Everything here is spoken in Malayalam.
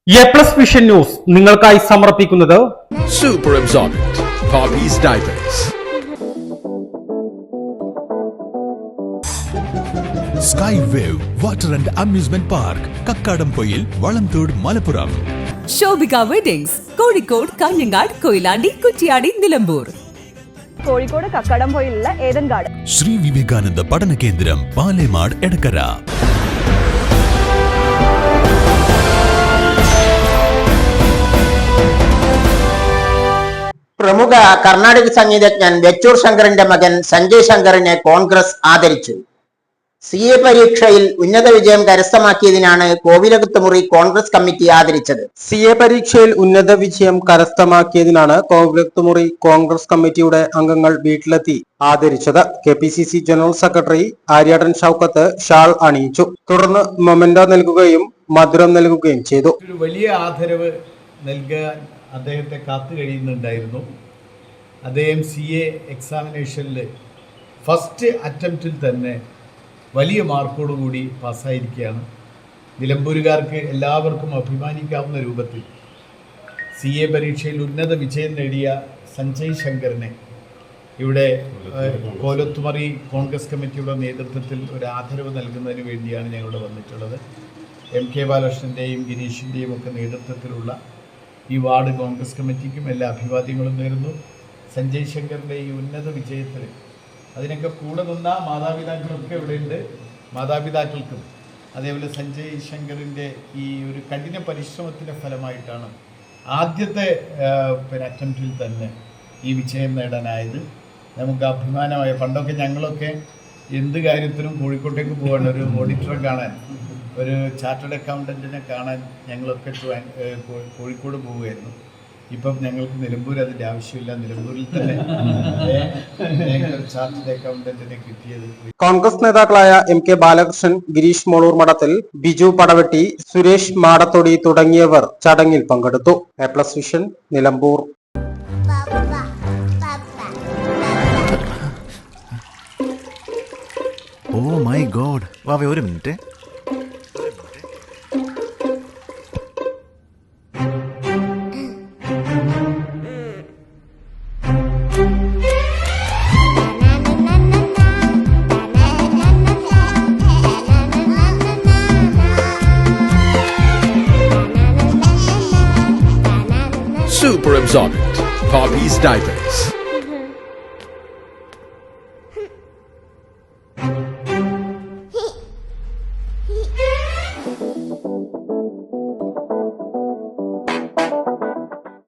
എ+ വിഷൻ ന്യൂസ് നിങ്ങൾക്കായി സമർപ്പിക്കുന്നത് Super Absorbent Poppy's Diapers. Sky Wave Water and Amusement Park, Kakkadampoyil, Valamthood, Malappuram. Shobika Weddings, Kozhikode, Kalyangad, Koilandi, Kuttiyadi, Nilambur. Kozhikode കക്കാടംപൊയിലുള്ള ഏദൻ ഗാർഡൻ. ശ്രീ വിവേകാനന്ദ പഠന കേന്ദ്രം, പാലേമാട്, എടക്കര. പ്രമുഖ കർണാടക സംഗീതജ്ഞൻ വെച്ചൂർ ശങ്കറിന്റെ മകൻ സഞ്ജയ് ശങ്കറിനെ കോൺഗ്രസ് ആദരിച്ചു. CA പരീക്ഷയിൽ ഉന്നത വിജയം കരസ്ഥമാക്കിയതിനാണ് കോവിലകത്തുമുറി കോൺഗ്രസ് കമ്മിറ്റി ആദരിച്ചത്. CA പരീക്ഷയിൽ ഉന്നത വിജയം കരസ്ഥമാക്കിയതിനാണ് കോവിലകത്തുമുറി കോൺഗ്രസ് കമ്മിറ്റിയുടെ അംഗങ്ങൾ വീട്ടിലെത്തി ആദരിച്ചത്. KPCC general secretary Aryadan Shoukath shawl അണിയിച്ചു. തുടർന്ന് മൊമെന്റോ നൽകുകയും മധുരം നൽകുകയും ചെയ്തു. ഒരു വലിയ ആദരവ് നൽകാൻ അദ്ദേഹത്തെ കാത്തു കഴിയുന്നുണ്ടായിരുന്നു. അദ്ദേഹം CA എക്സാമിനേഷനിൽ ഫസ്റ്റ് അറ്റംപ്റ്റിൽ തന്നെ വലിയ മാർക്കോടുകൂടി പാസ്സായിരിക്കുകയാണ്. നിലമ്പൂരുകാർക്ക് എല്ലാവർക്കും അഭിമാനിക്കാവുന്ന രൂപത്തിൽ CA പരീക്ഷയിൽ ഉന്നത വിജയം നേടിയ സഞ്ജയ് ശങ്കറിനെ ഇവിടെ കോലത്തുമറി കോൺഗ്രസ് കമ്മിറ്റിയുടെ നേതൃത്വത്തിൽ ഒരു ആദരവ് നൽകുന്നതിന് വേണ്ടിയാണ് ഞങ്ങളിവിടെ വന്നിട്ടുള്ളത്. MK ബാലകൃഷ്ണൻ്റെയും ഗിരീഷിൻ്റെയും ഒക്കെ നേതൃത്വത്തിലുള്ള ഈ വാർഡ് കോൺഗ്രസ് കമ്മിറ്റിക്കും എല്ലാ അഭിവാദ്യങ്ങളും നേരുന്നു. സഞ്ജയ് ശങ്കറിൻ്റെ ഈ ഉന്നത വിജയത്തിൽ അതിനൊക്കെ കൂടെ നിന്ന മാതാപിതാക്കളൊക്കെ ഇവിടെയുണ്ട്. മാതാപിതാക്കൾക്കും അതേപോലെ സഞ്ജയ് ശങ്കറിൻ്റെ ഈ ഒരു കഠിന പരിശ്രമത്തിൻ്റെ ഫലമായിട്ടാണ് ആദ്യത്തെ അറ്റംപ്റ്റിൽ തന്നെ ഈ വിജയം നേടാനായത്. നമുക്ക് അഭിമാനമായ, പണ്ടൊക്കെ ഞങ്ങളൊക്കെ എന്ത് കാര്യത്തിനും കോഴിക്കോട്ടേക്ക് പോകാൻ, ഒരു ഓഡിറ്ററെ കാണാൻ, ഒരു ചാർട്ടേഡ് അക്കൗണ്ടൻറ്റിനെ കാണാൻ ഞങ്ങളൊക്കെ കോഴിക്കോട് പോവുകയായിരുന്നു. ഇപ്പം ഞങ്ങൾക്ക് നിലമ്പൂർ അതിൻ്റെ ആവശ്യമില്ല. നിലമ്പൂരിൽ തന്നെ ചാർട്ടേഡ് അക്കൗണ്ടന്റിനെ കിട്ടിയത്. കോൺഗ്രസ് നേതാക്കളായ MK ബാലകൃഷ്ണൻ, ഗിരീഷ് മോളൂർ മഠത്തിൽ, ബിജു പടവെട്ടി, സുരേഷ് മാടത്തൊടി തുടങ്ങിയവർ ചടങ്ങിൽ പങ്കെടുത്തു. എ+ vision, Nilambur. Oh my god, വാവേ ഒരു minute. Super Absorbent Poppy's Diapers.